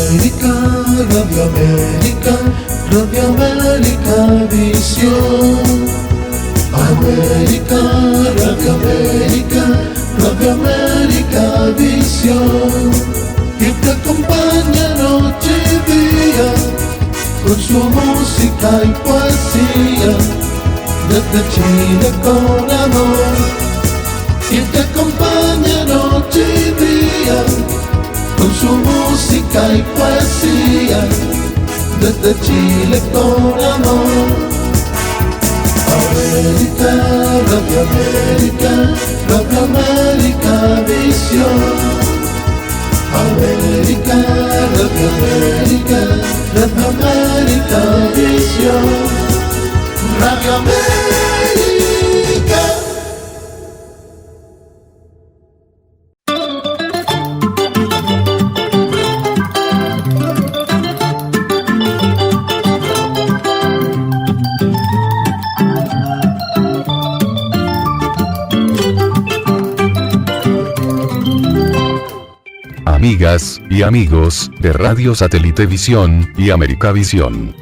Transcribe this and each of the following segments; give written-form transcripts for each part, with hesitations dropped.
América, Radio América, Radio América Visión. América, Radio América, Radio América Visión. Y te acompaña noche y día con su música y poesía, desde Chile con amor. Y te acompaña noche y día con su música y poesía, desde Chile con amor. América, Radio América, Radio América Visión. América, Radio América, Radio América Visión. Radio América. Amigas y amigos de Radio Satélite Visión y América Visión.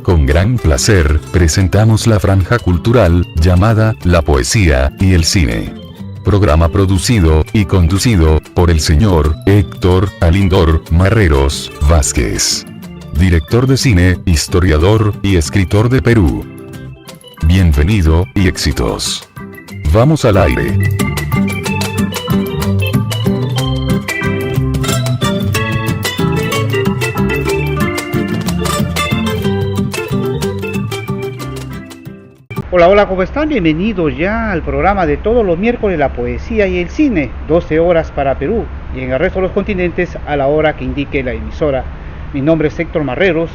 Con gran placer, presentamos la franja cultural, llamada La Poesía y el Cine. Programa producido y conducido por el señor Héctor Alindor Marreros Vázquez. Director de cine, historiador y escritor de Perú. Bienvenido y éxitos. Vamos al aire. Hola, hola, ¿cómo están? Bienvenidos ya al programa de todos los miércoles, La Poesía y el Cine, 12 horas para Perú y en el resto de los continentes a la hora que indique la emisora. Mi nombre es Héctor Marreros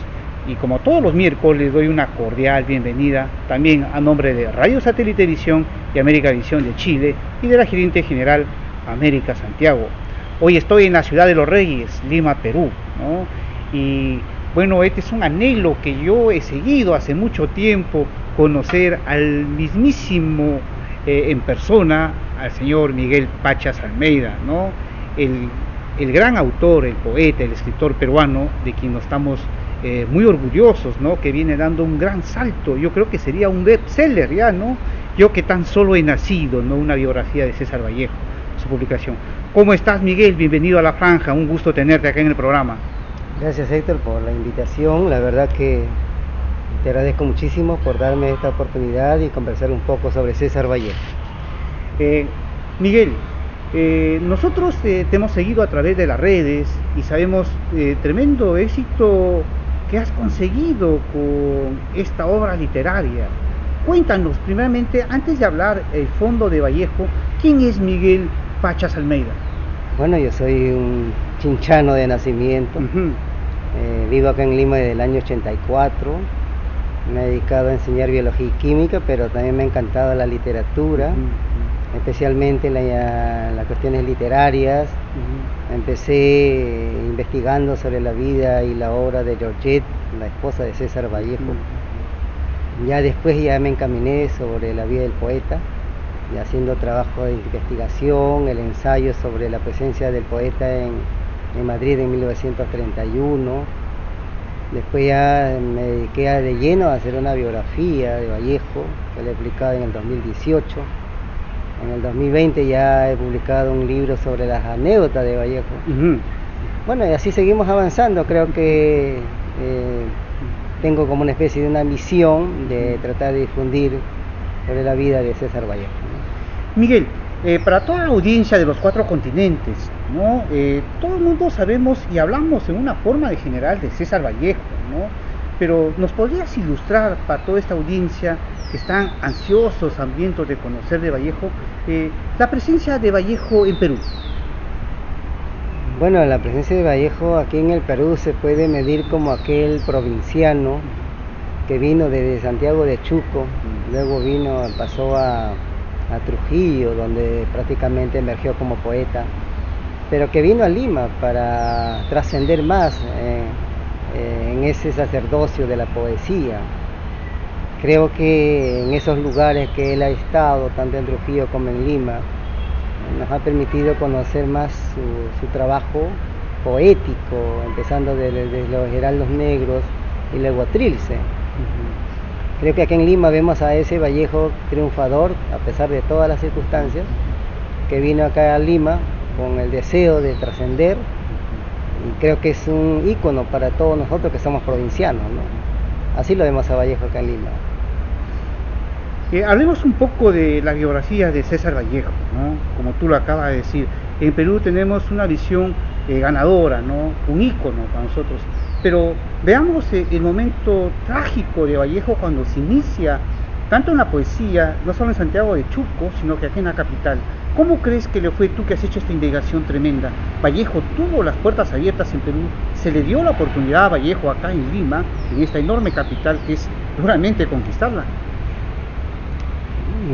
y como todos los miércoles doy una cordial bienvenida también a nombre de Radio Satélite Visión y América Visión de Chile y de la gerente general América Santiago. Hoy estoy en la ciudad de Los Reyes, Lima, Perú, ¿no? Y bueno, este es un anhelo que yo he seguido hace mucho tiempo, conocer al mismísimo en persona, al señor Miguel Pachas Almeida, ¿no? El gran autor, el poeta, el escritor peruano, de quien nos estamos muy orgullosos, ¿no? Que viene dando un gran salto. Yo creo que sería un bestseller ya, ¿no? Yo que tan solo he nacido, ¿no? Una biografía de César Vallejo, su publicación. ¿Cómo estás, Miguel? Bienvenido a La Franja, un gusto tenerte acá en el programa. Gracias, Héctor, por la invitación. La verdad que te agradezco muchísimo por darme esta oportunidad y conversar un poco sobre César Vallejo. Miguel, nosotros te hemos seguido a través de las redes y sabemos tremendo éxito que has conseguido con esta obra literaria. Cuéntanos, primeramente, antes de hablar el fondo de Vallejo, ¿quién es Miguel Pachas Almeida? Bueno, yo soy un chinchano de nacimiento. Vivo acá en Lima desde el año 84. Me he dedicado a enseñar biología y química, pero también me ha encantado la literatura, especialmente las cuestiones literarias. Empecé investigando sobre la vida y la obra de Georgette, la esposa de César Vallejo. Ya después me encaminé sobre la vida del poeta, y haciendo trabajo de investigación, el ensayo sobre la presencia del poeta en Madrid en 1931. Después ya me dediqué de lleno a hacer una biografía de Vallejo, que la he publicado en el 2018. En el 2020 ya he publicado un libro sobre las anécdotas de Vallejo. Bueno, y así seguimos avanzando. Creo que tengo como una especie de una misión de tratar de difundir sobre la vida de César Vallejo. Miguel, para toda la audiencia de los 4 continentes, ¿no? Todo el mundo sabemos y hablamos en una forma de general de César Vallejo, ¿no? Pero ¿nos podrías ilustrar para toda esta audiencia que están ansiosos, hambrientos de conocer de Vallejo, la presencia de Vallejo en Perú? Bueno, la presencia de Vallejo aquí en el Perú se puede medir como aquel provinciano que vino desde Santiago de Chuco, luego pasó a Trujillo, donde prácticamente emergió como poeta, pero que vino a Lima para trascender más en ese sacerdocio de la poesía. Creo que en esos lugares que él ha estado, tanto en Trujillo como en Lima, nos ha permitido conocer más su trabajo, y poético, empezando desde los Heraldos Negros y luego Trilce. Creo que aquí en Lima vemos a ese Vallejo triunfador, a pesar de todas las circunstancias, que vino acá a Lima con el deseo de trascender, y creo que es un ícono para todos nosotros que somos provincianos, ¿no? Así lo vemos a Vallejo acá en Lima. Hablemos un poco de la biografía de César Vallejo, ¿no? Como tú lo acabas de decir, en Perú tenemos una visión ganadora, ¿no? Un ícono para nosotros, pero veamos el momento trágico de Vallejo cuando se inicia tanto en la poesía, no solo en Santiago de Chuco, sino que aquí en la capital. ¿Cómo crees que le fue, tú que has hecho esta investigación tremenda? Vallejo tuvo las puertas abiertas en Perú, se le dio la oportunidad a Vallejo acá en Lima, en esta enorme capital que es duramente conquistarla.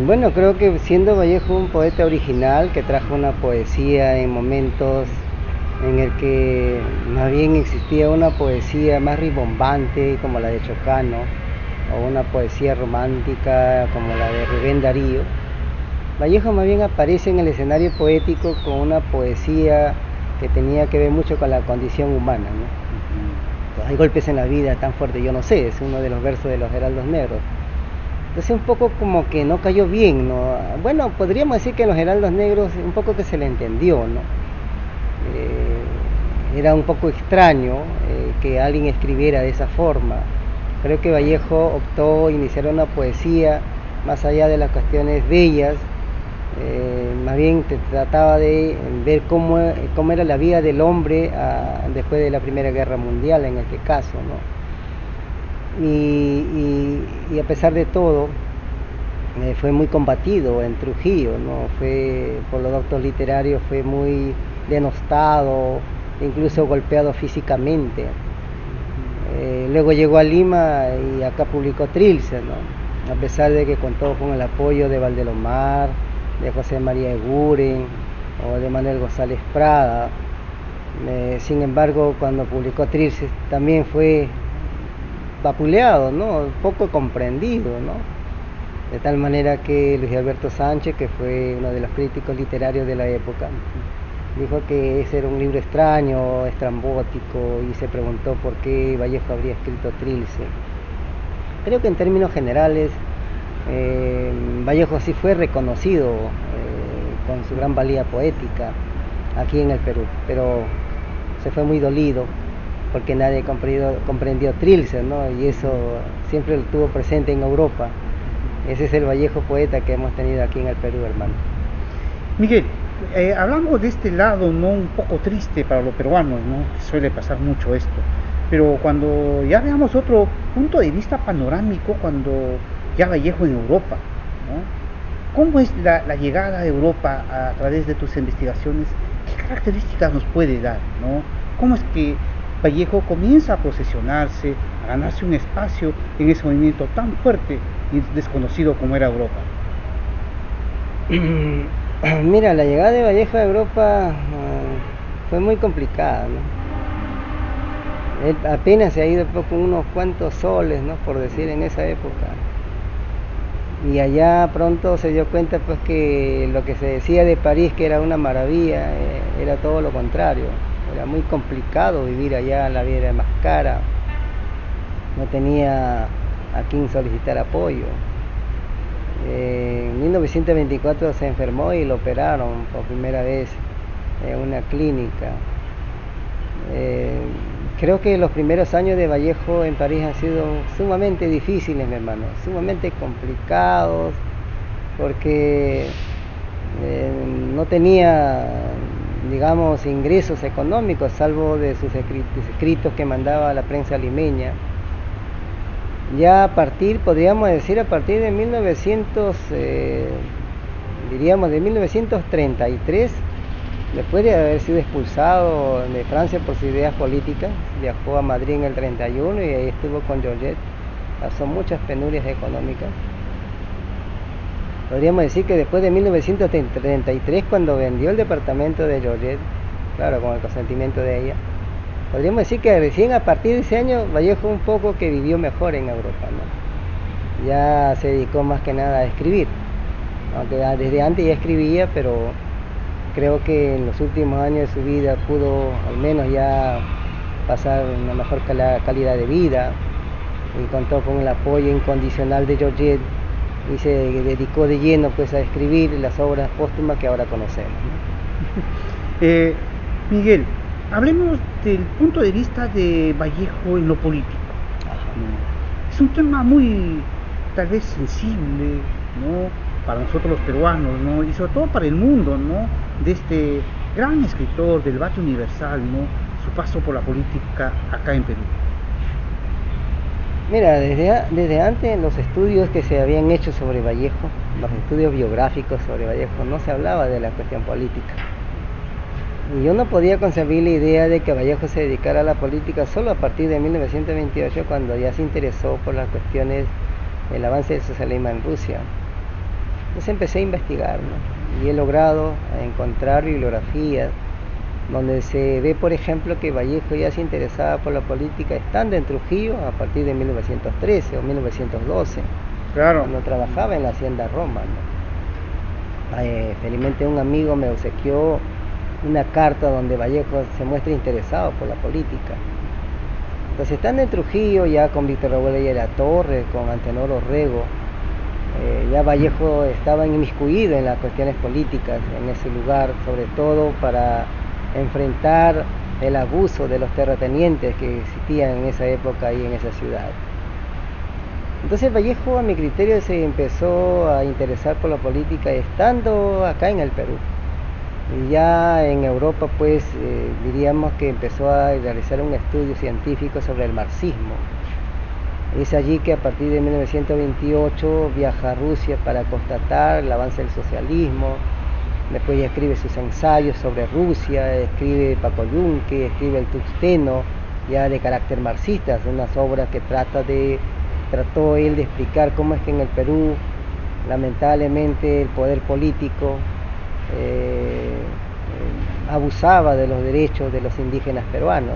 Bueno, creo que siendo Vallejo un poeta original que trajo una poesía en momentos en el que más bien existía una poesía más rimbombante como la de Chocano, o una poesía romántica como la de Rubén Darío, Vallejo más bien aparece en el escenario poético con una poesía que tenía que ver mucho con la condición humana, ¿no? Hay golpes en la vida tan fuertes, yo no sé, es uno de los versos de los Heraldos Negros. Entonces un poco como que no cayó bien, ¿no? Bueno, podríamos decir que en los Heraldos Negros un poco que se le entendió, ¿no? Era un poco extraño que alguien escribiera de esa forma. Creo que Vallejo optó a iniciar una poesía más allá de las cuestiones bellas, más bien trataba de ver cómo era la vida del hombre después de la Primera Guerra Mundial, en este caso, ¿no? Y a pesar de todo, fue muy combatido en Trujillo, ¿no? Por los doctos literarios fue muy denostado, incluso golpeado físicamente. Luego llegó a Lima y acá publicó Trilce, ¿no? A pesar de que contó con el apoyo de Valdelomar, de José María Eguren o de Manuel González Prada. Sin embargo, cuando publicó Trilce también fue vapuleado, ¿no? Poco comprendido, ¿no? De tal manera que Luis Alberto Sánchez, que fue uno de los críticos literarios de la época, dijo que ese era un libro extraño, estrambótico, y se preguntó por qué Vallejo habría escrito Trilce. Creo que en términos generales Vallejo sí fue reconocido con su gran valía poética aquí en el Perú, pero se fue muy dolido porque nadie comprendió Trilce, ¿no? Y eso siempre lo tuvo presente en Europa. Ese es el Vallejo poeta que hemos tenido aquí en el Perú, hermano. Miguel, hablamos de este lado, ¿no? Un poco triste para los peruanos, ¿no? Suele pasar mucho esto, pero cuando ya veamos otro punto de vista panorámico, cuando ya Vallejo en Europa, ¿no? ¿Cómo es la llegada a Europa a través de tus investigaciones? ¿Qué características nos puede dar, ¿no? ¿Cómo es que Vallejo comienza a posesionarse, a ganarse un espacio en ese movimiento tan fuerte y desconocido como era Europa? Mira, la llegada de Vallejo a Europa fue muy complicada, ¿no? Él apenas se ha ido con unos cuantos soles, ¿no? Por decir, en esa época. Y allá pronto se dio cuenta pues que lo que se decía de París que era una maravilla, era todo lo contrario. Era muy complicado vivir allá, la vida era más cara, no tenía a quien solicitar apoyo. En 1924 se enfermó y lo operaron por primera vez en una clínica. Creo que los primeros años de Vallejo en París han sido sumamente difíciles, mi hermano, sumamente complicados, porque no tenía, digamos, ingresos económicos, salvo de sus escritos que mandaba a la prensa limeña. Ya podríamos decir, a partir de 1933, después de haber sido expulsado de Francia por sus ideas políticas, viajó a Madrid en el 31 y ahí estuvo con Georgette, pasó muchas penurias económicas. Podríamos decir que después de 1933, cuando vendió el departamento de Georgette, claro, con el consentimiento de ella, podríamos decir que recién a partir de ese año Vallejo un poco que vivió mejor en Europa, ¿no? Ya se dedicó más que nada a escribir, aunque desde antes ya escribía, pero creo que en los últimos años de su vida pudo al menos ya pasar una mejor calidad de vida, y contó con el apoyo incondicional de Georgette y se dedicó de lleno pues a escribir las obras póstumas que ahora conocemos, ¿no? Miguel, hablemos del punto de vista de Vallejo en lo político. Es un tema muy, tal vez, sensible, ¿no?, para nosotros los peruanos, ¿no?, y sobre todo para el mundo, ¿no?, de este gran escritor del debate universal, ¿no?, su paso por la política acá en Perú. Mira, desde antes los estudios que se habían hecho sobre Vallejo, los estudios biográficos sobre Vallejo, no se hablaba de la cuestión política. Y yo no podía concebir la idea de que Vallejo se dedicara a la política solo a partir de 1928, cuando ya se interesó por las cuestiones del avance del socialismo en Rusia. Entonces empecé a investigar, ¿no?, y he logrado encontrar bibliografías donde se ve, por ejemplo, que Vallejo ya se interesaba por la política estando en Trujillo a partir de 1913 o 1912, claro, cuando trabajaba en la Hacienda Roma, ¿no? Felizmente un amigo me obsequió una carta donde Vallejo se muestra interesado por la política. Entonces, estando en Trujillo ya con Víctor Raúl de la Torre, con Antenor Orrego, ya Vallejo estaba inmiscuido en las cuestiones políticas en ese lugar, sobre todo para enfrentar el abuso de los terratenientes que existían en esa época ahí en esa ciudad. Entonces Vallejo, a mi criterio, se empezó a interesar por la política estando acá en el Perú. Y ya en Europa, pues, diríamos que empezó a realizar un estudio científico sobre el marxismo. Es allí que a partir de 1928 viaja a Rusia para constatar el avance del socialismo. Después ya escribe sus ensayos sobre Rusia, escribe Paco Yunque, escribe El Tuxteno, ya de carácter marxista, unas obras que trató él de explicar cómo es que en el Perú, lamentablemente, el poder político abusaba de los derechos de los indígenas peruanos.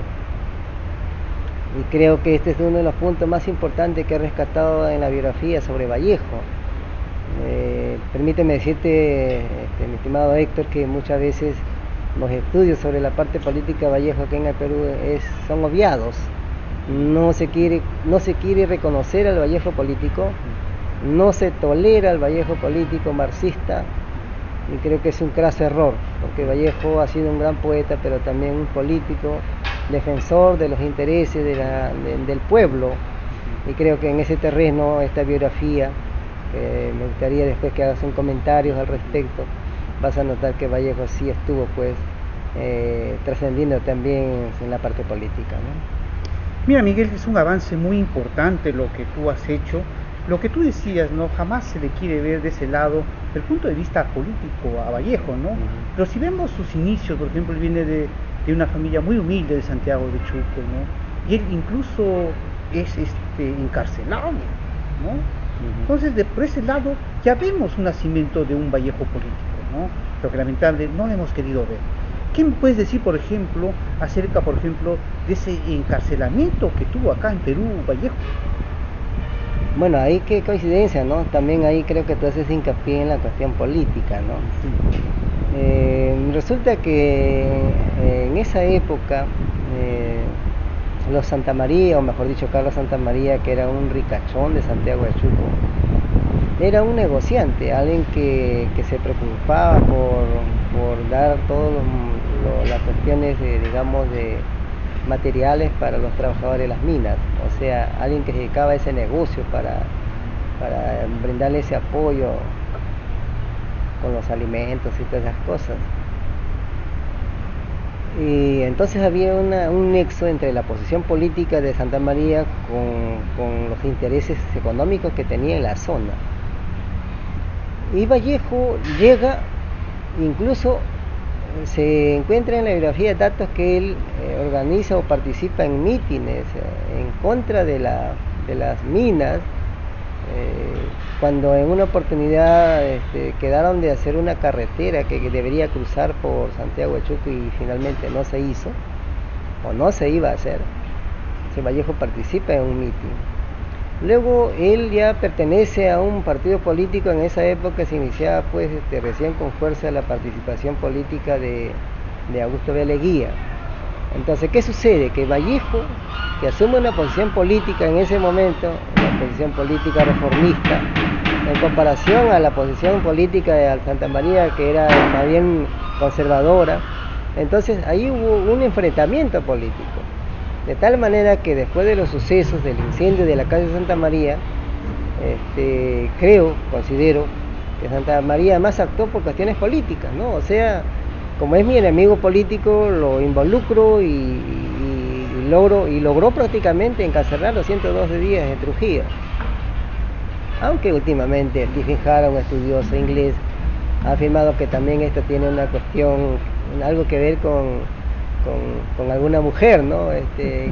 Y creo que este es uno de los puntos más importantes que he rescatado en la biografía sobre Vallejo. Permíteme decirte, mi estimado Héctor, que muchas veces los estudios sobre la parte política de Vallejo aquí en el Perú son obviados. No se quiere reconocer al Vallejo político, no se tolera al Vallejo político marxista, y creo que es un craso error, porque Vallejo ha sido un gran poeta, pero también un político, defensor de los intereses del pueblo, y creo que en ese terreno esta biografía, me gustaría después que hagas un comentario al respecto, vas a notar que Vallejo sí estuvo pues trascendiendo también en la parte política, ¿no? Mira, Miguel, es un avance muy importante lo que tú has hecho. Lo que tú decías, ¿no?, jamás se le quiere ver de ese lado, del punto de vista político, a Vallejo, ¿no? Pero si vemos sus inicios, por ejemplo, él viene de una familia muy humilde de Santiago de Chuco, ¿no?, y él incluso es encarcelado, ¿no? Entonces, por ese lado ya vemos un nacimiento de un Vallejo político, ¿no?, pero que lamentablemente no lo hemos querido ver. ¿Qué me puedes decir, por ejemplo, acerca, por ejemplo, de ese encarcelamiento que tuvo acá en Perú Vallejo? Bueno, ahí qué coincidencia, ¿no? También ahí creo que tú haces hincapié en la cuestión política, ¿no? Sí. Resulta que en esa época los Santamaría, o mejor dicho Carlos Santamaría, que era un ricachón de Santiago de Chuco, era un negociante, alguien que se preocupaba por dar todas las cuestiones de materiales para los trabajadores de las minas, o sea, alguien que se dedicaba a ese negocio para brindarle ese apoyo con los alimentos y todas esas cosas. Y entonces había un nexo entre la posición política de Santamaría con los intereses económicos que tenía en la zona. Y Vallejo llega, incluso se encuentra en la biografía datos que él organiza o participa en mítines en contra de las minas, cuando en una oportunidad quedaron de hacer una carretera que debería cruzar por Santiago de Chuco y finalmente no se hizo, o no se iba a hacer. Entonces Vallejo participa en un mitin. Luego él ya pertenece a un partido político. En esa época se iniciaba pues recién con fuerza la participación política de Augusto B. Leguía. Entonces, ¿qué sucede? Que Vallejo, que asume una posición política en ese momento, una posición política reformista, en comparación a la posición política de Santa María, que era más bien conservadora, entonces ahí hubo un enfrentamiento político. De tal manera que después de los sucesos del incendio de la calle Santa María, considero que Santa María más actuó por cuestiones políticas, ¿no? O sea, como es mi enemigo político, lo involucro y logró prácticamente encarcelar los 112 días en Trujillo. Aunque últimamente Stephen Hart, un estudioso inglés, ha afirmado que también esto tiene una cuestión, algo que ver con alguna mujer, ¿no?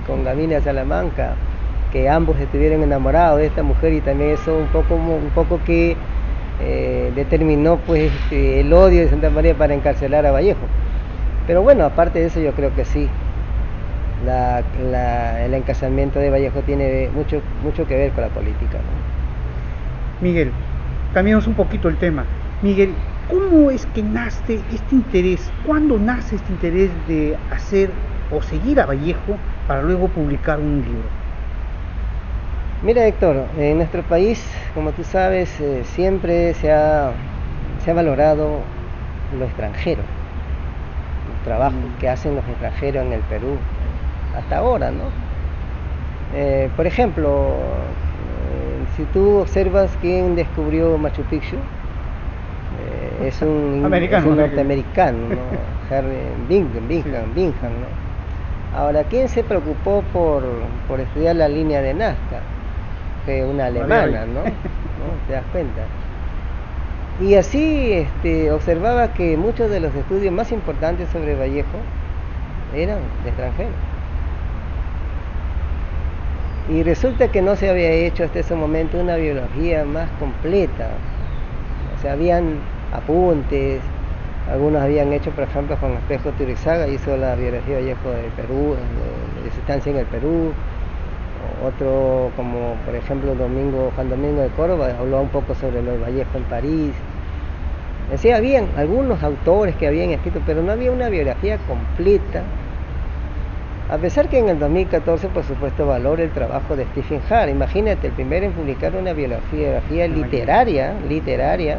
Con Gavina Salamanca, que ambos estuvieron enamorados de esta mujer, y también eso un poco que determinó pues el odio de Santa María para encarcelar a Vallejo. Pero bueno, aparte de eso, yo creo que sí, el encarcelamiento de Vallejo tiene mucho que ver con la política, ¿no? Miguel, cambiamos un poquito el tema. Miguel, ¿cómo es que nace este interés? ¿Cuándo nace este interés de hacer o seguir a Vallejo para luego publicar un libro? Mira, Héctor, en nuestro país, como tú sabes, siempre se ha valorado lo extranjero, el trabajo que hacen los extranjeros en el Perú, hasta ahora, ¿no? Por ejemplo, si tú observas quién descubrió Machu Picchu, es un norteamericano, ¿no? Henry Bingham, ¿no? Ahora, ¿quién se preocupó por estudiar la línea de Nazca? Fue una alemana, ¿no? ¿Te das cuenta? Y así observaba que muchos de los estudios más importantes sobre Vallejo eran de extranjeros. Y resulta que no se había hecho hasta ese momento una biografía más completa. O sea, habían apuntes, algunos habían hecho, por ejemplo, Juan Espejo Turizaga hizo la biografía de Vallejo del Perú, de su estancia en el Perú. Otro, como por ejemplo Juan Domingo de Córdoba, habló un poco sobre lo de Vallejo en París. Es decir, habían algunos autores que habían escrito, pero no había una biografía completa. A pesar que en el 2014, por supuesto, valora el trabajo de Stephen Hart. Imagínate, el primero en publicar una biografía literaria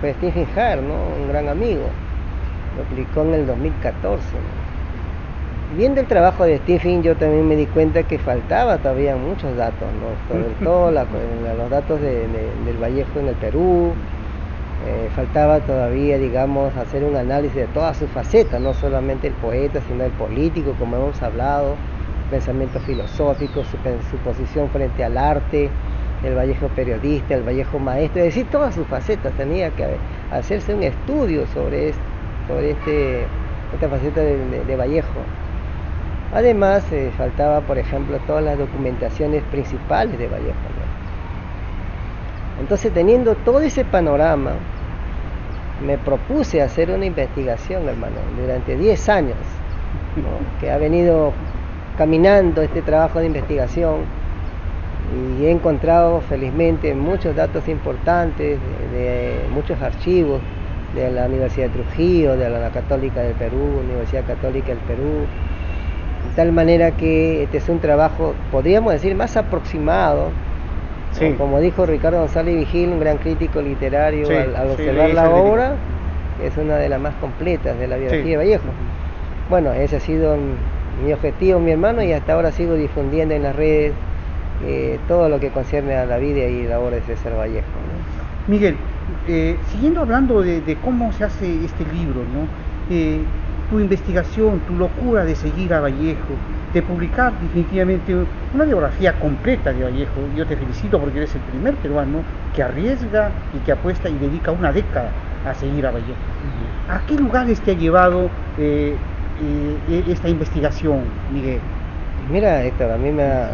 fue Stephen Hart, ¿no? Un gran amigo. Lo publicó en el 2014. Viendo el trabajo de Stephen, yo también me di cuenta que faltaba todavía muchos datos, ¿no? Sobre todo los datos del Vallejo en el Perú. Faltaba todavía, digamos, hacer un análisis de todas sus facetas, no solamente el poeta, sino el político, como hemos hablado, pensamiento filosófico, su posición frente al arte, el Vallejo periodista, el Vallejo maestro, es decir, todas sus facetas. Tenía que hacerse un estudio sobre esta faceta de Vallejo. Además, faltaba, por ejemplo, todas las documentaciones principales de Vallejo, ¿no? Entonces, teniendo todo ese panorama, me propuse hacer una investigación, hermano, durante 10 años, ¿no? Que ha venido caminando este trabajo de investigación, y he encontrado felizmente muchos datos importantes de muchos archivos de la Universidad de Trujillo, de la Católica del Perú, Universidad Católica del Perú, de tal manera que este es un trabajo, podríamos decir, más aproximado. Sí. Como dijo Ricardo González Vigil, un gran crítico literario, sí, al observar la obra, es una de las más completas de la biografía de Vallejo. Bueno, ese ha sido mi objetivo, mi hermano, y hasta ahora sigo difundiendo en las redes todo lo que concierne a la vida y la obra de César Vallejo, ¿no? Miguel, siguiendo hablando de cómo se hace este libro, ¿no? Tu investigación, tu locura de seguir a Vallejo, de publicar definitivamente una biografía completa de Vallejo. Yo te felicito porque eres el primer peruano que arriesga y que apuesta y dedica una década a seguir a Vallejo. ¿A qué lugares te ha llevado esta investigación, Miguel? Mira, Héctor, a mí me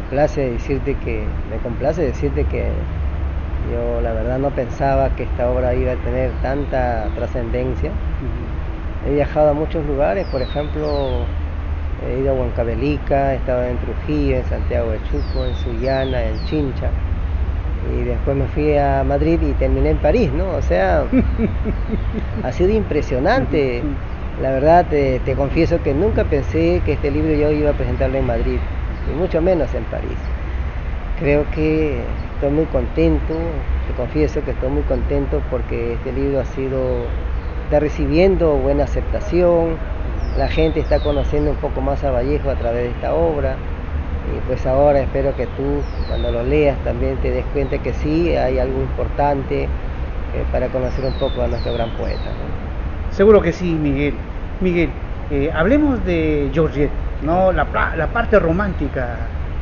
complace decirte que yo la verdad no pensaba que esta obra iba a tener tanta trascendencia. He viajado a muchos lugares, por ejemplo, He ido a Huancavelica, he estado en Trujillo, en Santiago de Chuco, en Sullana, en Chincha, y después me fui a Madrid y terminé en París, ¿no? O sea, ha sido impresionante. La verdad, te confieso que nunca pensé que este libro yo iba a presentarlo en Madrid, y mucho menos en París. Creo que estoy muy contento, te confieso que estoy muy contento porque este libro está recibiendo buena aceptación, la gente está conociendo un poco más a Vallejo a través de esta obra, y pues ahora espero que tú, cuando lo leas, también te des cuenta que sí, hay algo importante para conocer un poco a nuestro gran poeta, ¿no? Seguro que sí, Miguel. Miguel, hablemos de Georgette, ¿no? La parte romántica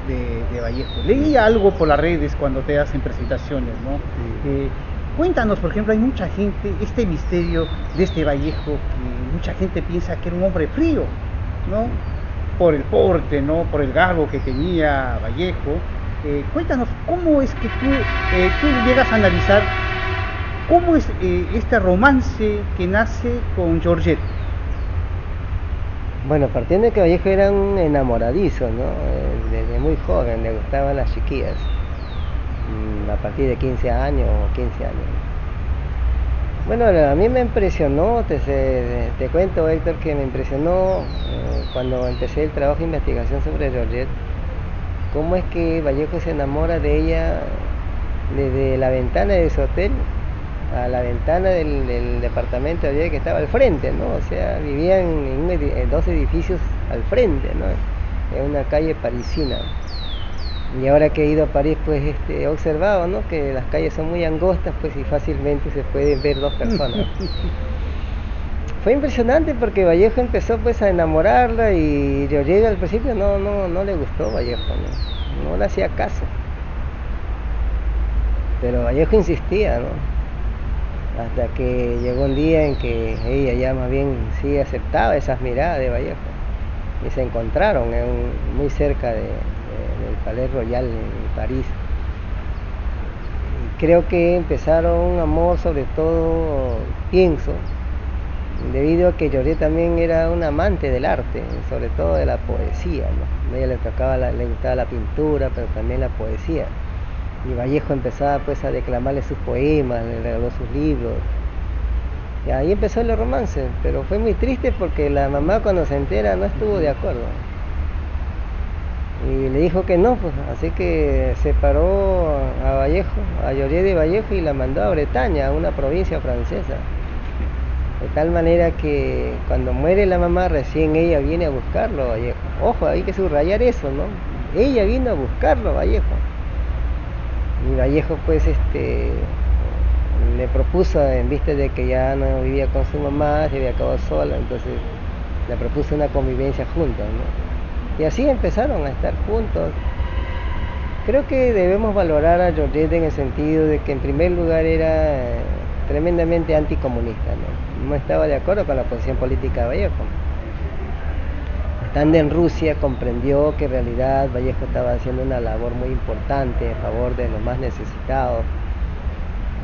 de Vallejo. Leí algo por las redes cuando te hacen presentaciones, ¿no? Sí. Cuéntanos, por ejemplo, hay mucha gente, este misterio de este Vallejo, que mucha gente piensa que era un hombre frío, ¿no? Por el porte, ¿no? Por el garbo que tenía Vallejo. Cuéntanos, ¿cómo es que tú llegas a analizar cómo es este romance que nace con Georgette? Bueno, partiendo de que Vallejo era un enamoradizo, ¿no? Desde muy joven le gustaban las chiquillas, a partir de 15 años o 15 años. Bueno, a mí me impresionó, te cuento, Héctor, que me impresionó cuando empecé el trabajo de investigación sobre Georgette, cómo es que Vallejo se enamora de ella desde la ventana de su hotel a la ventana del departamento que estaba al frente, ¿no? O sea, vivían en 2 edificios al frente, ¿no? En una calle parisina. Y ahora que he ido a París, pues he observado, ¿no? Que las calles son muy angostas, pues, y fácilmente se pueden ver 2 personas. Fue impresionante porque Vallejo empezó, pues, a enamorarla, y Georgette al principio no le gustó Vallejo, no le hacía caso. Pero Vallejo insistía, ¿no? Hasta que llegó un día en que ella ya más bien sí aceptaba esas miradas de Vallejo, y se encontraron muy cerca del Palais Royal en París. Y creo que empezaron un amor, sobre todo, pienso, debido a que Georgette también era un amante del arte, sobre todo de la poesía, ¿no? A ella le gustaba la pintura, pero también la poesía. Y Vallejo empezaba, pues, a declamarle sus poemas, le regaló sus libros. Y ahí empezó el romance, pero fue muy triste porque la mamá, cuando se entera, no estuvo de acuerdo. Y le dijo que no, pues, así que separó a Vallejo, a Georgette de Vallejo, y la mandó a Bretaña, a una provincia francesa. De tal manera que cuando muere la mamá, recién ella viene a buscarlo a Vallejo. Ojo, hay que subrayar eso, ¿no? Ella vino a buscarlo a Vallejo. Y Vallejo, pues, le propuso, en vista de que ya no vivía con su mamá, se había quedado sola, entonces le propuso una convivencia juntos, ¿no? Y así empezaron a estar juntos. Creo que debemos valorar a Georgette en el sentido de que, en primer lugar, era tremendamente anticomunista, ¿no? No estaba de acuerdo con la posición política de Vallejo. Estando en Rusia, comprendió que en realidad Vallejo estaba haciendo una labor muy importante en favor de los más necesitados.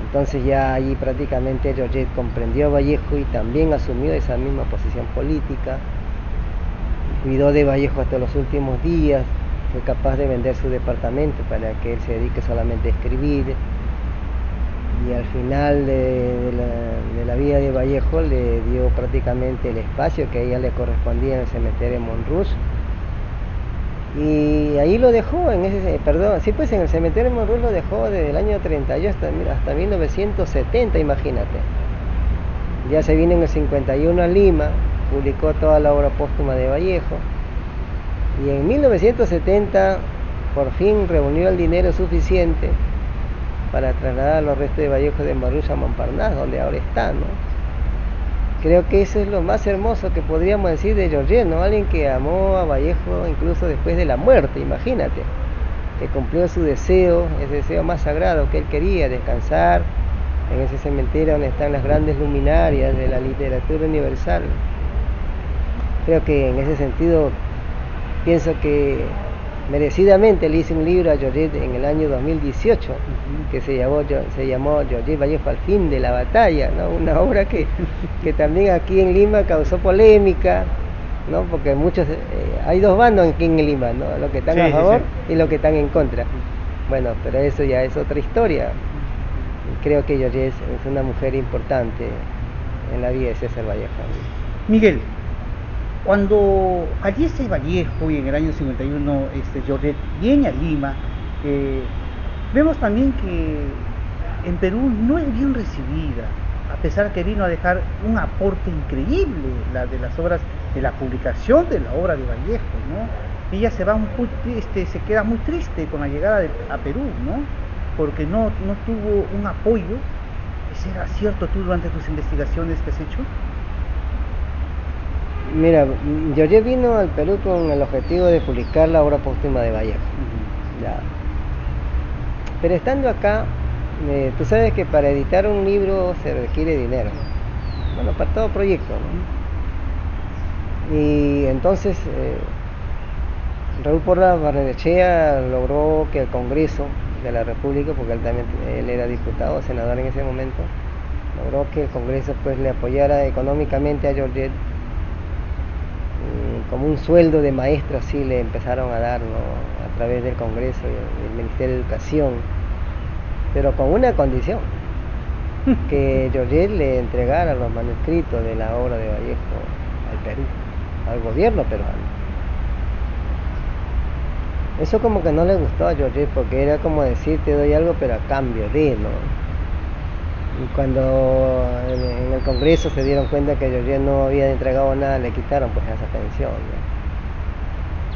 Entonces ya allí prácticamente Georgette comprendió a Vallejo y también asumió esa misma posición política. Cuidó de Vallejo hasta los últimos días, fue capaz de vender su departamento para que él se dedique solamente a escribir. Y al final de la vida de Vallejo le dio prácticamente el espacio que a ella le correspondía en el cementerio de Montrouge, y ahí lo dejó, en el cementerio de Montrouge lo dejó desde el año 38 hasta 1970, imagínate. Ya se vino en el 51 a Lima, publicó toda la obra póstuma de Vallejo, y en 1970 por fin reunió el dinero suficiente para trasladar los restos de Vallejo de Montrouge a Montparnasse, donde ahora está, ¿no? Creo que eso es lo más hermoso que podríamos decir de Georgette, ¿no? Alguien que amó a Vallejo incluso después de la muerte, imagínate, que cumplió su deseo, ese deseo más sagrado que él quería, descansar en ese cementerio donde están las grandes luminarias de la literatura universal. Creo que en ese sentido pienso que merecidamente le hice un libro a Georgette en el año 2018, que se llamó Georgette Vallejo al fin de la batalla, ¿no? Una obra que también aquí en Lima causó polémica, ¿no? Porque muchos, hay dos bandos aquí en Lima, ¿no? Los que están a favor y los que están en contra. Bueno, pero eso ya es otra historia. Creo que Georgette es una mujer importante en la vida de César Vallejo. Miguel, cuando fallece Vallejo y en el año 51 Georgette viene a Lima, vemos también que en Perú no es bien recibida, a pesar que vino a dejar un aporte increíble de las obras, de la publicación de la obra de Vallejo, ¿no? Ella se va se queda muy triste con la llegada a Perú, ¿no? Porque no tuvo un apoyo. ¿Será cierto tú durante tus investigaciones que has hecho? Mira, Georgette vino al Perú con el objetivo de publicar la obra póstuma de Vallejo. Ya. Pero estando acá, tú sabes que para editar un libro se requiere dinero, bueno, para todo proyecto, ¿no? Y entonces Raúl Porras Barnechea logró que el Congreso de la República, porque él era diputado, senador en ese momento, logró que el Congreso pues le apoyara económicamente a Georgette, como un sueldo de maestro, así le empezaron a dar, ¿no? A través del Congreso y el Ministerio de Educación, pero con una condición, que Georgette le entregara los manuscritos de la obra de Vallejo al Perú, al gobierno peruano. Eso como que no le gustó a Georgette, porque era como decir, te doy algo pero a cambio de, ¿no? Y cuando en el Congreso se dieron cuenta que Georgette no había entregado nada, le quitaron pues esa pensión, ¿no?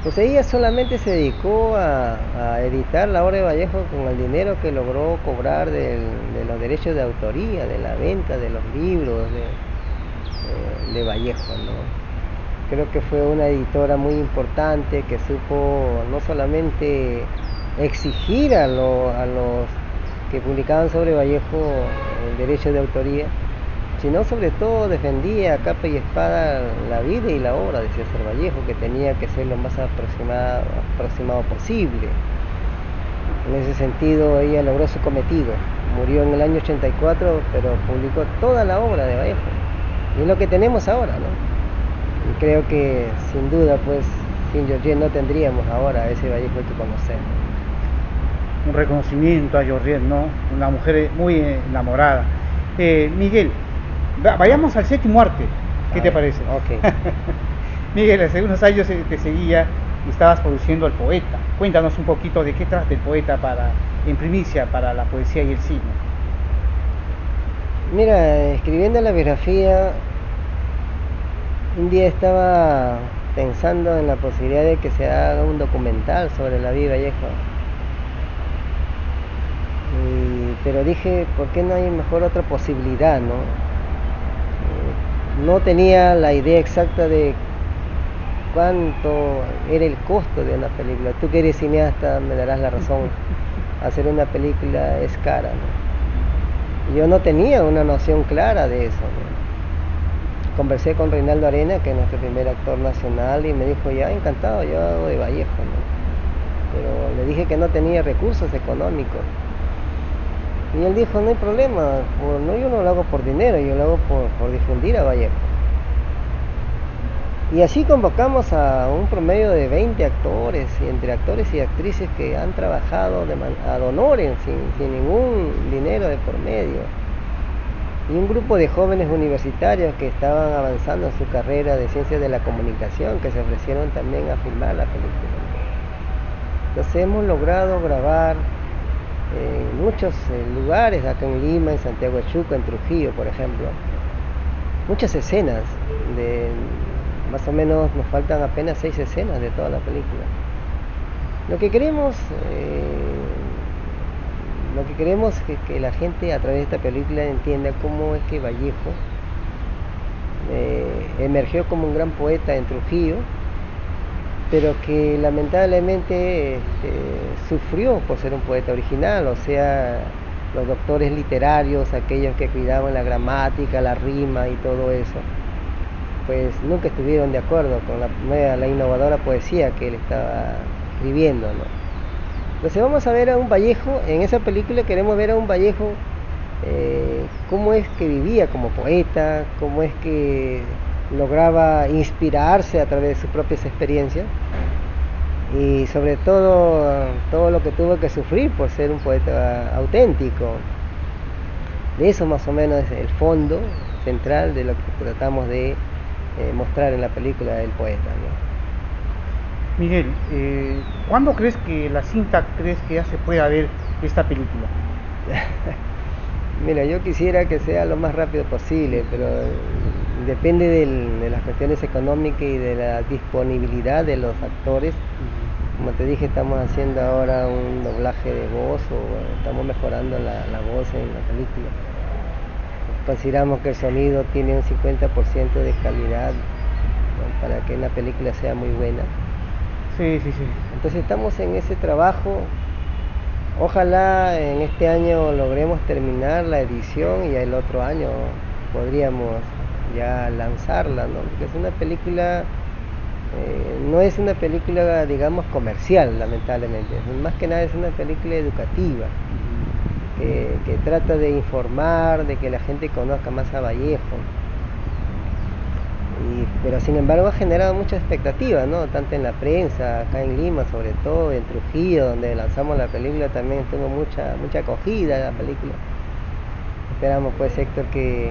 Pues ella solamente se dedicó a editar la obra de Vallejo con el dinero que logró cobrar de los derechos de autoría, de la venta de los libros de Vallejo, ¿no? Creo que fue una editora muy importante que supo no solamente exigir a los que publicaban sobre Vallejo el derecho de autoría, sino sobre todo defendía a capa y espada la vida y la obra de César Vallejo, que tenía que ser lo más aproximado posible. En ese sentido ella logró su cometido, murió en el año 84, pero publicó toda la obra de Vallejo, y es lo que tenemos ahora, ¿no? Y creo que sin duda pues sin Georgette no tendríamos ahora ese Vallejo que conocemos. Un reconocimiento a Georgette, ¿no? Una mujer muy enamorada. Miguel, vayamos al séptimo arte. ¿Qué te parece? Ok. Miguel, hace unos años te seguía y estabas produciendo El Poeta. Cuéntanos un poquito de qué trata El Poeta en primicia para la poesía y el cine. Mira, escribiendo la biografía, un día estaba pensando en la posibilidad de que se haga un documental sobre la vida de Vallejo. Pero dije, ¿por qué no hay mejor otra posibilidad, no? No tenía la idea exacta de cuánto era el costo de una película. Tú que eres cineasta me darás la razón. Hacer una película es cara, ¿no? Yo no tenía una noción clara de eso, ¿no? Conversé con Reinaldo Arena, que es nuestro primer actor nacional, y me dijo, ya encantado, yo hago de Vallejo, ¿no? Pero le dije que no tenía recursos económicos. Y él dijo, no hay problema, yo no lo hago por dinero, yo lo hago por difundir a Vallejo. Y así convocamos a un promedio de 20 actores, y entre actores y actrices que han trabajado ad honorem, sin ningún dinero de por medio. Y un grupo de jóvenes universitarios que estaban avanzando en su carrera de ciencias de la comunicación, que se ofrecieron también a filmar la película. Entonces hemos logrado grabar en muchos lugares, acá en Lima, en Santiago de Chuco, en Trujillo, por ejemplo, muchas escenas, más o menos nos faltan apenas 6 escenas de toda la película. Lo que queremos es que la gente a través de esta película entienda cómo es que Vallejo emergió como un gran poeta en Trujillo, pero que lamentablemente sufrió por ser un poeta original, o sea, los doctores literarios, aquellos que cuidaban la gramática, la rima y todo eso, pues nunca estuvieron de acuerdo con la innovadora poesía que él estaba escribiendo, ¿no? Entonces vamos a ver a un Vallejo, en esa película queremos ver a un Vallejo cómo es que vivía como poeta, cómo es que lograba inspirarse a través de sus propias experiencias y sobre todo todo lo que tuvo que sufrir por ser un poeta auténtico. De eso más o menos es el fondo central de lo que tratamos de mostrar en la película del poeta, ¿no? Miguel, ¿cuándo crees que la cinta ya se pueda ver esta película? Mira, yo quisiera que sea lo más rápido posible, pero depende de las cuestiones económicas y de la disponibilidad de los actores. Como te dije, estamos haciendo ahora un doblaje de voz, o estamos mejorando la voz en la película. Consideramos que el sonido tiene un 50% de calidad, ¿no?, para que una película sea muy buena. Sí. Entonces estamos en ese trabajo. Ojalá en este año logremos terminar la edición y el otro año podríamos ya lanzarla, ¿no? Porque es una película, no es una película, digamos, comercial, lamentablemente. Más que nada es una película educativa, que trata de informar, de que la gente conozca más a Vallejo. Pero sin embargo ha generado mucha expectativa, ¿no? Tanto en la prensa, acá en Lima, sobre todo en Trujillo, donde lanzamos la película, también tuvo mucha acogida la película. Esperamos, pues, Héctor, que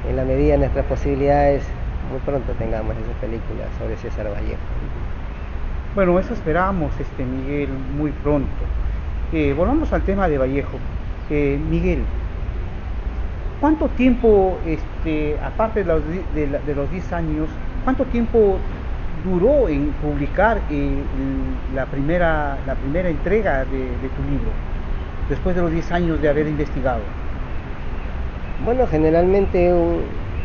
en la medida de nuestras posibilidades muy pronto tengamos esa película sobre César Vallejo. Bueno, eso esperamos, Miguel, muy pronto. Volvamos al tema de Vallejo. Miguel, ¿cuánto tiempo, aparte de los 10 años, cuánto tiempo duró en publicar la primera entrega de tu libro, después de los 10 años de haber investigado? Bueno, generalmente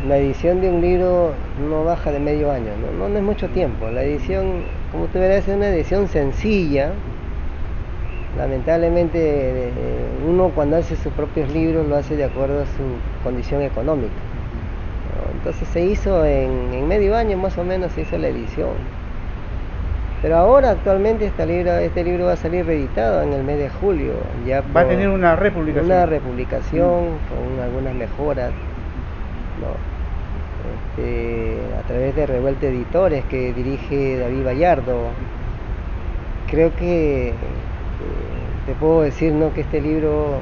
la edición de un libro no baja de medio año, no es mucho tiempo. La edición, como tú verás, es una edición sencilla. Lamentablemente uno cuando hace sus propios libros lo hace de acuerdo a su condición económica, ¿no? Entonces se hizo en medio año más o menos, se hizo la edición. Pero ahora actualmente este libro va a salir reeditado en el mes de julio. Ya va a tener una republicación. Una republicación con algunas mejoras, ¿no? A través de Revuelta Editores, que dirige David Vallardo. Creo que te puedo decir, ¿no?, que este libro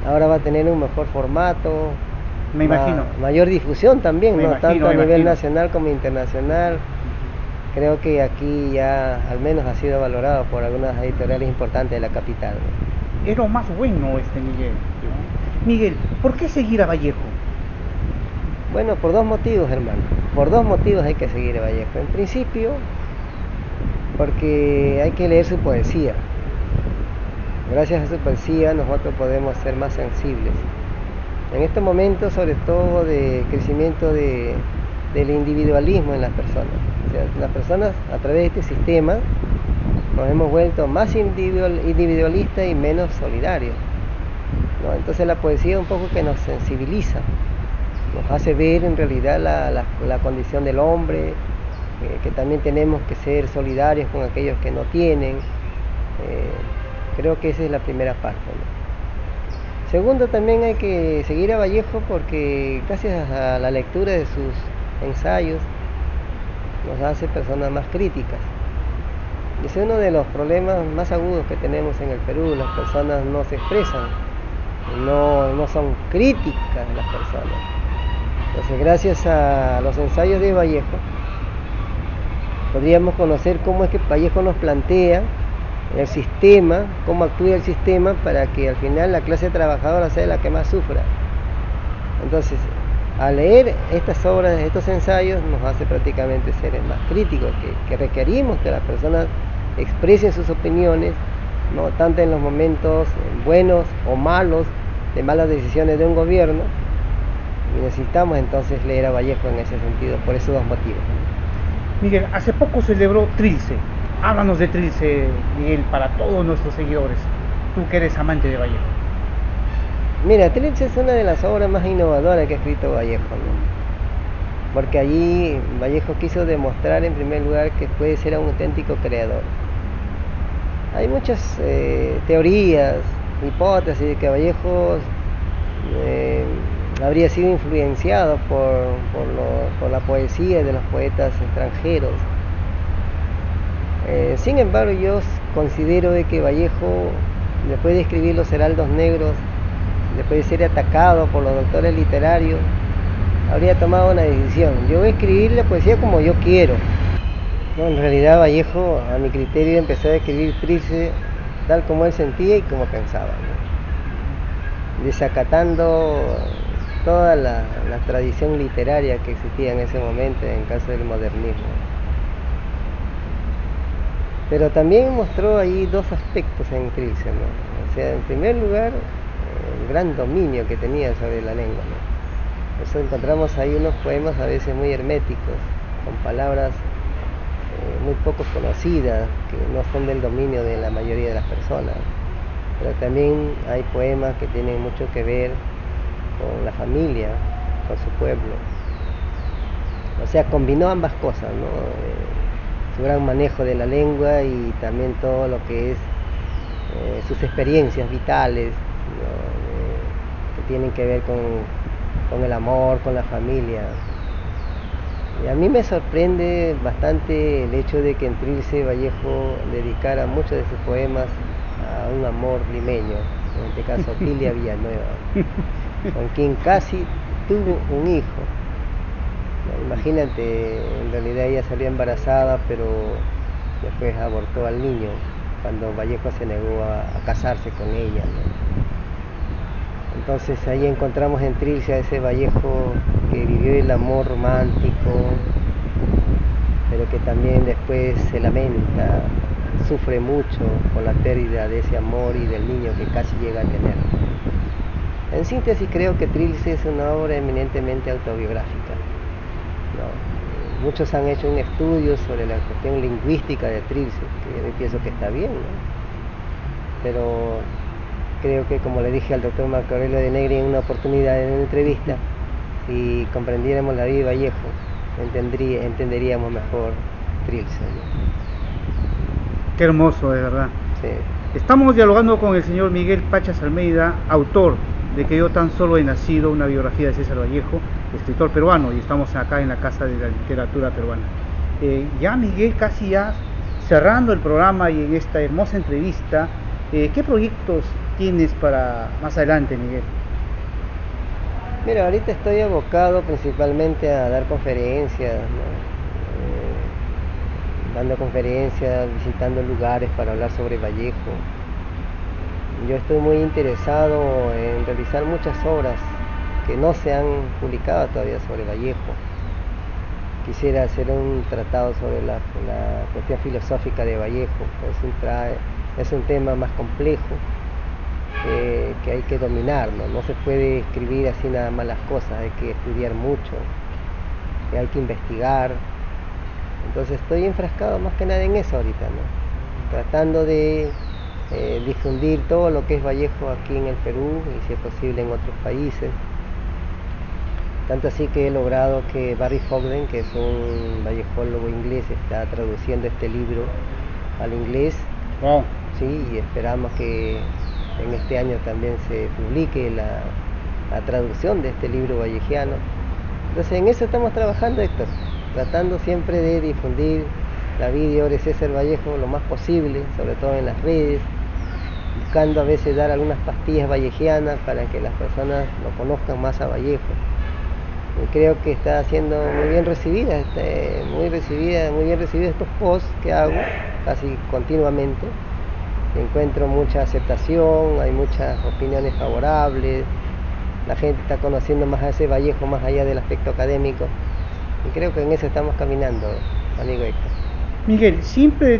ahora va a tener un mejor formato, me imagino, mayor difusión también, ¿no? Tanto a nivel nacional como internacional. Creo que aquí ya al menos ha sido valorado por algunas editoriales importantes de la capital, ¿no? Es lo más bueno, Miguel, ¿no? Miguel, ¿por qué seguir a Vallejo? Bueno, por dos motivos, hermano. Por dos motivos hay que seguir a Vallejo. En principio, porque hay que leer su poesía. Gracias a su poesía nosotros podemos ser más sensibles. En estos momentos, sobre todo de crecimiento del individualismo en las personas. O sea, las personas a través de este sistema nos hemos vuelto más individualistas y menos solidarios, ¿no? Entonces la poesía un poco que nos sensibiliza, nos hace ver en realidad la condición del hombre, que también tenemos que ser solidarios con aquellos que no tienen. Creo que esa es la primera parte, ¿no? Segundo, también hay que seguir a Vallejo porque gracias a la lectura de sus ensayos nos hace personas más críticas. Ese es uno de los problemas más agudos que tenemos en el Perú. Las personas no se expresan, no son críticas las personas. Entonces, gracias a los ensayos de Vallejo podríamos conocer cómo es que Vallejo nos plantea el sistema, cómo actúa el sistema para que al final la clase trabajadora sea la que más sufra. Entonces, al leer estas obras, estos ensayos, nos hace prácticamente seres más críticos, que requerimos que las personas expresen sus opiniones, ¿no?, tanto en los momentos buenos o malos, de malas decisiones de un gobierno, y necesitamos entonces leer a Vallejo en ese sentido, por esos dos motivos. Miguel, hace poco celebró Trilce. Háblanos de Trilce, Miguel, para todos nuestros seguidores, tú que eres amante de Vallejo. Mira, Trilce es una de las obras más innovadoras que ha escrito Vallejo, ¿no? Porque allí Vallejo quiso demostrar en primer lugar que puede ser un auténtico creador. Hay muchas teorías, hipótesis de que Vallejo habría sido influenciado por la poesía de los poetas extranjeros. Sin embargo, yo considero de que Vallejo, después de escribir Los Heraldos Negros, después de ser atacado por los doctores literarios, habría tomado una decisión. Yo voy a escribir la poesía como yo quiero. No, en realidad Vallejo, a mi criterio, empezó a escribir Trilce tal como él sentía y como pensaba, ¿no? Desacatando toda la tradición literaria que existía en ese momento en caso del modernismo. Pero también mostró ahí dos aspectos en Trilce, ¿no? O sea, en primer lugar, el gran dominio que tenía sobre la lengua, ¿no? Eso encontramos ahí unos poemas a veces muy herméticos, con palabras muy poco conocidas, que no son del dominio de la mayoría de las personas. Pero también hay poemas que tienen mucho que ver con la familia, con su pueblo. O sea, combinó ambas cosas, ¿no? Su gran manejo de la lengua y también todo lo que es sus experiencias vitales, ¿no? Que tienen que ver con el amor, con la familia. Y a mí me sorprende bastante el hecho de que en Trilce Vallejo dedicara muchos de sus poemas a un amor limeño, en este caso Otilia Villanueva, con quien casi tuvo un hijo. Imagínate, en realidad ella salió embarazada, pero después abortó al niño cuando Vallejo se negó a casarse con ella, ¿no? Entonces ahí encontramos en Trilce a ese Vallejo que vivió el amor romántico, pero que también después se lamenta, sufre mucho con la pérdida de ese amor y del niño que casi llega a tener. En síntesis, creo que Trilce es una obra eminentemente autobiográfica, ¿no? Muchos han hecho un estudio sobre la cuestión lingüística de Trilce, que yo pienso que está bien, ¿no? Pero creo que, como le dije al doctor Marco Aurelio de Negri en una oportunidad en una entrevista, si comprendiéramos la vida de Vallejo, entenderíamos mejor Trilce, ¿no? Qué hermoso, de verdad. Sí. Estamos dialogando con el señor Miguel Pachas Almeida, autor de Que yo tan solo he nacido, una biografía de César Vallejo, escritor peruano, y estamos acá en la Casa de la Literatura Peruana. Ya Miguel, casi ya cerrando el programa y en esta hermosa entrevista, ¿qué proyectos tienes para más adelante, Miguel? Mira, ahorita estoy abocado principalmente a dar conferencias, ¿no? Dando conferencias, visitando lugares para hablar sobre Vallejo. Yo estoy muy interesado en realizar muchas obras que no se han publicado todavía sobre Vallejo. Quisiera hacer un tratado sobre la cuestión filosófica de Vallejo, pues es un tema más complejo que hay que dominar, ¿no? No se puede escribir así nada más las cosas, hay que estudiar mucho, hay que investigar. Entonces estoy enfrascado más que nada en eso ahorita, ¿no? Tratando de difundir todo lo que es Vallejo aquí en el Perú y si es posible en otros países. Tanto así que he logrado que Barry Fogden, que es un vallejólogo inglés, está traduciendo este libro al inglés. Wow. Sí, y esperamos que en este año también se publique la traducción de este libro vallejiano. Entonces en eso estamos trabajando, Héctor, tratando siempre de difundir la vida y obra de César Vallejo lo más posible, sobre todo en las redes, buscando a veces dar algunas pastillas vallejianas para que las personas lo conozcan más a Vallejo. Y creo que está siendo muy bien recibida, muy bien recibidos estos posts que hago casi continuamente. Encuentro mucha aceptación, hay muchas opiniones favorables, la gente está conociendo más a ese Vallejo más allá del aspecto académico y creo que en eso estamos caminando, amigo Héctor. Miguel, ¿siempre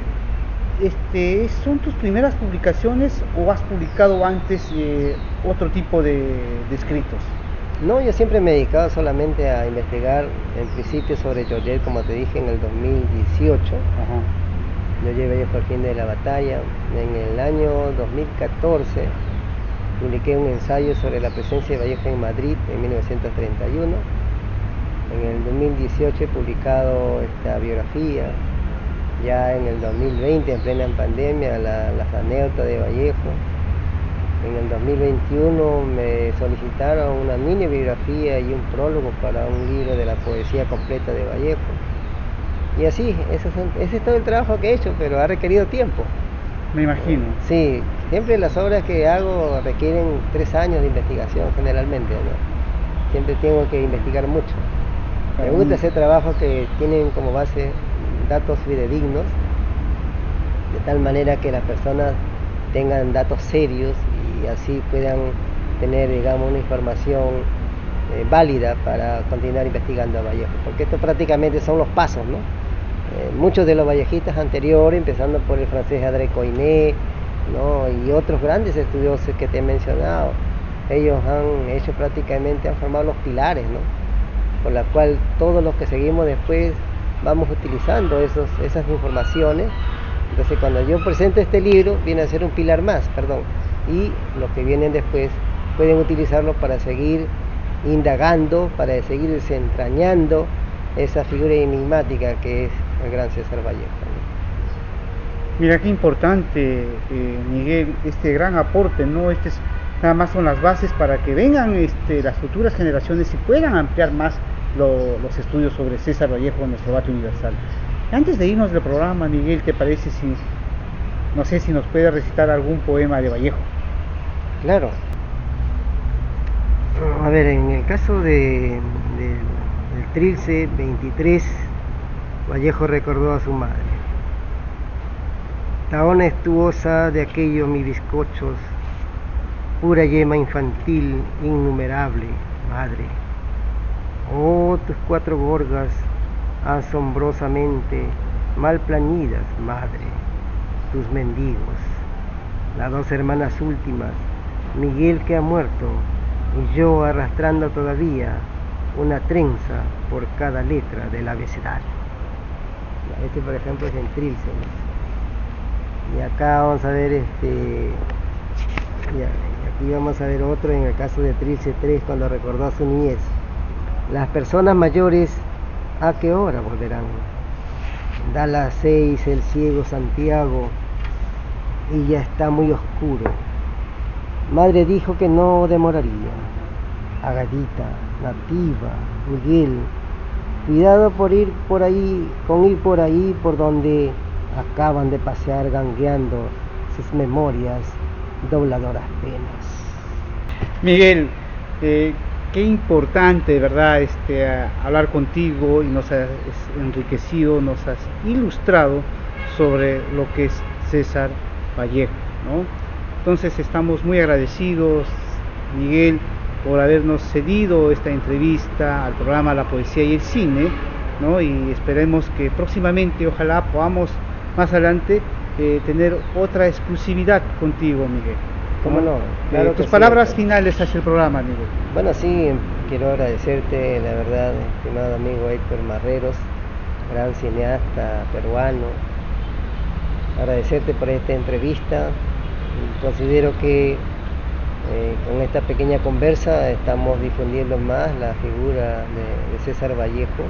son tus primeras publicaciones o has publicado antes otro tipo de escritos? No, yo siempre me he dedicado solamente a investigar en principio sobre Georgette, como te dije, en el 2018. Ajá. Yo llevé Vallejo al fin de la batalla. En el año 2014 publiqué un ensayo sobre la presencia de Vallejo en Madrid en 1931. En el 2018 he publicado esta biografía. Ya en el 2020, en plena pandemia, las anécdotas de Vallejo. En el 2021 me solicitaron una mini biografía y un prólogo para un libro de la poesía completa de Vallejo. Y así, ese es todo el trabajo que he hecho, pero ha requerido tiempo. Me imagino. Sí, siempre las obras que hago requieren 3 años de investigación generalmente, ¿no? Siempre tengo que investigar mucho. Me gusta hacer trabajos que tienen como base datos fidedignos, de tal manera que las personas tengan datos serios y así puedan tener, digamos, una información válida para continuar investigando a Vallejo, porque esto prácticamente son los pasos, ¿no? Muchos de los vallejistas anteriores, empezando por el francés André Coinet, ¿no? Y otros grandes estudiosos que te he mencionado, ellos han hecho prácticamente, han formado los pilares, ¿no? Por la cual todos los que seguimos después vamos utilizando esas informaciones. Entonces cuando yo presento este libro viene a ser un pilar más, y los que vienen después pueden utilizarlo para seguir indagando, para seguir desentrañando esa figura enigmática que es el gran César Vallejo. Mira qué importante, Miguel, este gran aporte, ¿no? Nada más son las bases para que vengan las futuras generaciones y puedan ampliar más los estudios sobre César Vallejo, nuestro Batio Universal. Antes de irnos del programa, Miguel, ¿te parece no sé si nos puede recitar algún poema de Vallejo? Claro. A ver, en el caso del Trilce 23, Vallejo recordó a su madre. Taona estuosa de aquellos mis bizcochos, pura yema infantil, innumerable, madre. Oh, tus 4 gorgas, asombrosamente mal plañidas, madre. Tus mendigos, las 2 hermanas últimas, Miguel que ha muerto, y yo arrastrando todavía una trenza por cada letra del abecedario. Este, por ejemplo, es en Trilce, ¿no? Y acá vamos a ver y aquí vamos a ver otro en el caso de Trilce 3, cuando recordó a su niñez. Las personas mayores, ¿a qué hora volverán? Da las 6 el ciego Santiago y ya está muy oscuro. Madre dijo que no demoraría. Agadita, Nativa, Miguel, cuidado por ir por ahí por donde acaban de pasear gangueando sus memorias dobladoras penas. Miguel, qué importante, ¿verdad? Hablar contigo, y nos has enriquecido, nos has ilustrado sobre lo que es César Vallejo, ¿no? Entonces estamos muy agradecidos, Miguel, por habernos cedido esta entrevista al programa La Poesía y el Cine, ¿no? Y esperemos que próximamente, ojalá podamos más adelante tener otra exclusividad contigo, Miguel. ¿Cómo no? Claro tus sí, palabras finales hacia el programa, Miguel. Bueno, sí, quiero agradecerte, la verdad, estimado amigo Héctor Marreros, gran cineasta peruano, agradecerte por esta entrevista. Considero que con esta pequeña conversa estamos difundiendo más la figura de César Vallejo,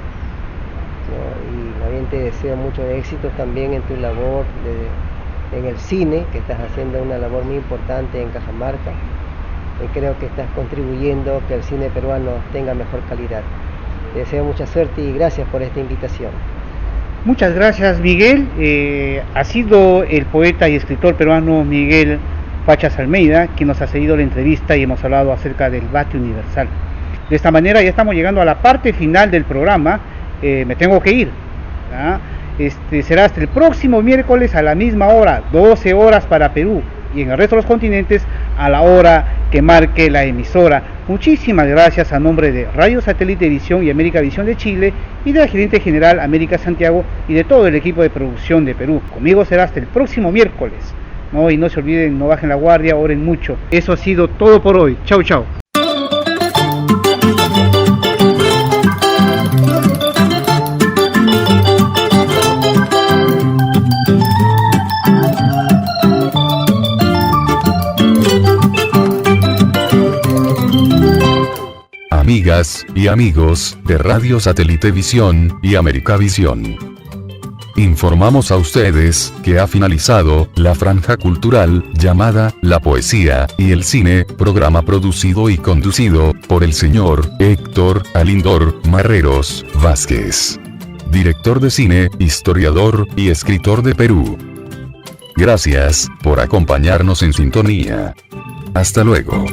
¿no? Y más bien te deseo mucho éxito también en tu labor en el cine, que estás haciendo una labor muy importante en Cajamarca, y creo que estás contribuyendo a que el cine peruano tenga mejor calidad. Te deseo mucha suerte y gracias por esta invitación. Muchas gracias, Miguel. Ha sido el poeta y escritor peruano Miguel Pachas Almeida quien nos ha cedido la entrevista y hemos hablado acerca del Batio Universal. De esta manera ya estamos llegando a la parte final del programa. Me tengo que ir, ¿ah? Será hasta el próximo miércoles a la misma hora, 12 horas para Perú, y en el resto de los continentes a la hora que marque la emisora. Muchísimas gracias a nombre de Radio Satélite Visión y América Visión de Chile, y de la gerente general América Santiago, y de todo el equipo de producción de Perú. Conmigo será hasta el próximo miércoles, ¿no? Y no se olviden, no bajen la guardia, oren mucho. Eso ha sido todo por hoy. Chau, chau. Amigas y amigos de Radio Satélite Visión y América Visión. informamos a ustedes que ha finalizado la franja cultural llamada La Poesía y el Cine, programa producido y conducido por el señor Héctor Alindor Marreros Vázquez, director de cine, historiador y escritor de Perú. Gracias por acompañarnos en sintonía. Hasta luego.